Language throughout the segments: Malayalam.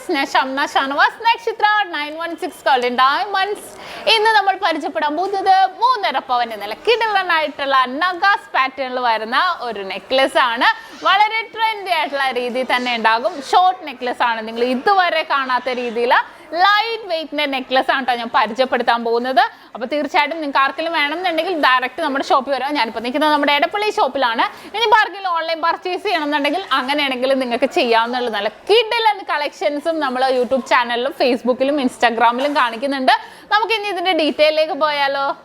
PICS, SHAMNA, Nakshathra, 916 Golden Diamonds. In the number Parichapada Buddha, Moon Pavan in the Kidala Night, Nagas pattern or necklace. Valare trend at La Ridi and Dagum, short necklace on the Lithuare Kanata Ridila, lightweight necklace on Parichapatam Bona, Apathir Chat in Karkil Manam and direct number shop your and Panika number Edapoli shopilana, any bargain online purchase and the Nagal Angan and Nagal in the Kachian, the Kidal and collections of Namala YouTube channel, Facebook, Instagram, and Kanikin and the detail like a boyalo.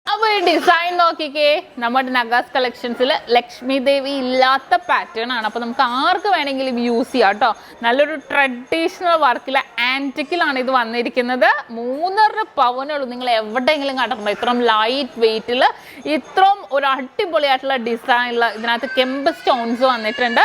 Our design okay, number Nagas collections Lakshmi Devi illata pattern anappam aarku venengilum use cheyato nalloru traditional work ila antique aanu idu vannirikkunnathu 3.5 പവനുള്ളൂ നിങ്ങൾ എവിടെയെങ്കിലും കണ്ടിട്ടുണ്ടോ ഇത്രയും ലൈറ്റ് വെയിറ്റിൽ ഇത്രയും ഒരു അടിപൊളിയായിട്ടുള്ള ഡിസൈനിൽ ഇതിനകത്ത് കെമ്പ് സ്റ്റോൺസ് വന്നിട്ടുണ്ട്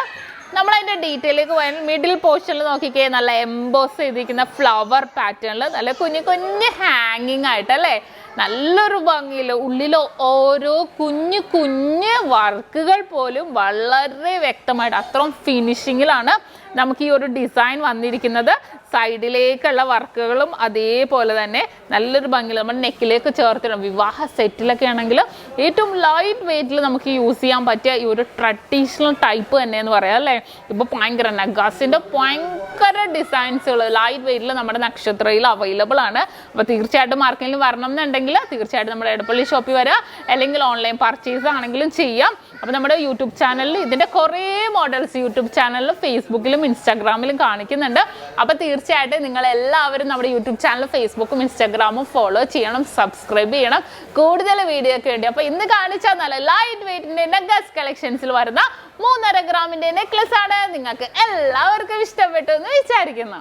നമ്മൾ അതിന്റെ ഡീറ്റെയിലേക്ക് പോയാൽ മിഡിൽ പോർഷനിൽ നോക്കിക്കേ നല്ല എംബോസ് ചെയ്തിരിക്കുന്ന ഫ്ലവർ പാറ്റേണിൽ നല്ല കുഞ്ഞു കുഞ്ഞു ഹാങ്ങിങ് ആയിട്ട് അല്ലേ നല്ലൊരു ഭംഗിയിൽ ഉള്ളിൽ ഓരോ കുഞ്ഞു കുഞ്ഞു വർക്കുകൾ പോലും വളരെ വ്യക്തമായിട്ട് അത്രയും ഫിനിഷിങ്ങിലാണ് നമുക്ക് ഈ ഒരു ഡിസൈൻ വന്നിരിക്കുന്നത് സൈഡിലേക്കുള്ള വർക്കുകളും അതേപോലെ തന്നെ നല്ലൊരു ഭംഗിയിൽ നമ്മൾ നെക്കിലേക്ക് ചേർത്തിടണം വിവാഹ സെറ്റിലൊക്കെ ആണെങ്കിൽ ഏറ്റവും ലൈറ്റ് വെയിറ്റിൽ നമുക്ക് യൂസ് ചെയ്യാൻ പറ്റിയ ഈ ഒരു ട്രഡീഷണൽ ടൈപ്പ് തന്നെ എന്ന് പറയാം അല്ലേ ഇപ്പോൾ ഭയങ്കര നഗാസിൻ്റെ ഭയങ്കര ഡിസൈൻസുകൾ ലൈറ്റ് വെയിറ്റിൽ നമ്മുടെ നക്ഷത്രയിൽ അവൈലബിൾ ആണ് അപ്പോൾ തീർച്ചയായിട്ടും മാർക്കറ്റിൽ വരണം എന്നുണ്ടെങ്കിൽ തീർച്ചയായിട്ടും നമ്മുടെ എടപ്പള്ളി ഷോപ്പിൽ വരാം അല്ലെങ്കിൽ ഓൺലൈൻ പർച്ചേസ് ആണെങ്കിലും ചെയ്യാം അപ്പോൾ നമ്മുടെ യൂട്യൂബ് ചാനലിൽ ഇതിൻ്റെ കുറേ മോഡൽസ് യൂട്യൂബ് ചാനലിൽ ഫേസ്ബുക്കിലും ഇൻസ്റ്റാഗ്രാമിലും കാണിക്കുന്നുണ്ട് അപ്പോൾ തീർച്ചയായിട്ടും നിങ്ങൾ എല്ലാവരും നമ്മുടെ യൂട്യൂബ് ചാനൽ ഫേസ്ബുക്കും ഇൻസ്റ്റാഗ്രാമും ഫോളോ ചെയ്യണം സബ്സ്ക്രൈബ് ചെയ്യണം കൂടുതൽ വീഡിയോ ഒക്കെ ഉണ്ട് അപ്പോൾ ഇന്ന് കാണിച്ച നല്ല ലൈറ്റ് വെയിറ്റിൻ്റെ നഗാസ് കളക്ഷൻസിൽ വരുന്ന 3.5 ഗ്രാമിൻ്റെ നെക്ലസ് ആണ് നിങ്ങൾക്ക് എല്ലാവർക്കും ഇഷ്ടപ്പെട്ടു എന്ന് വിചാരിക്കുന്നു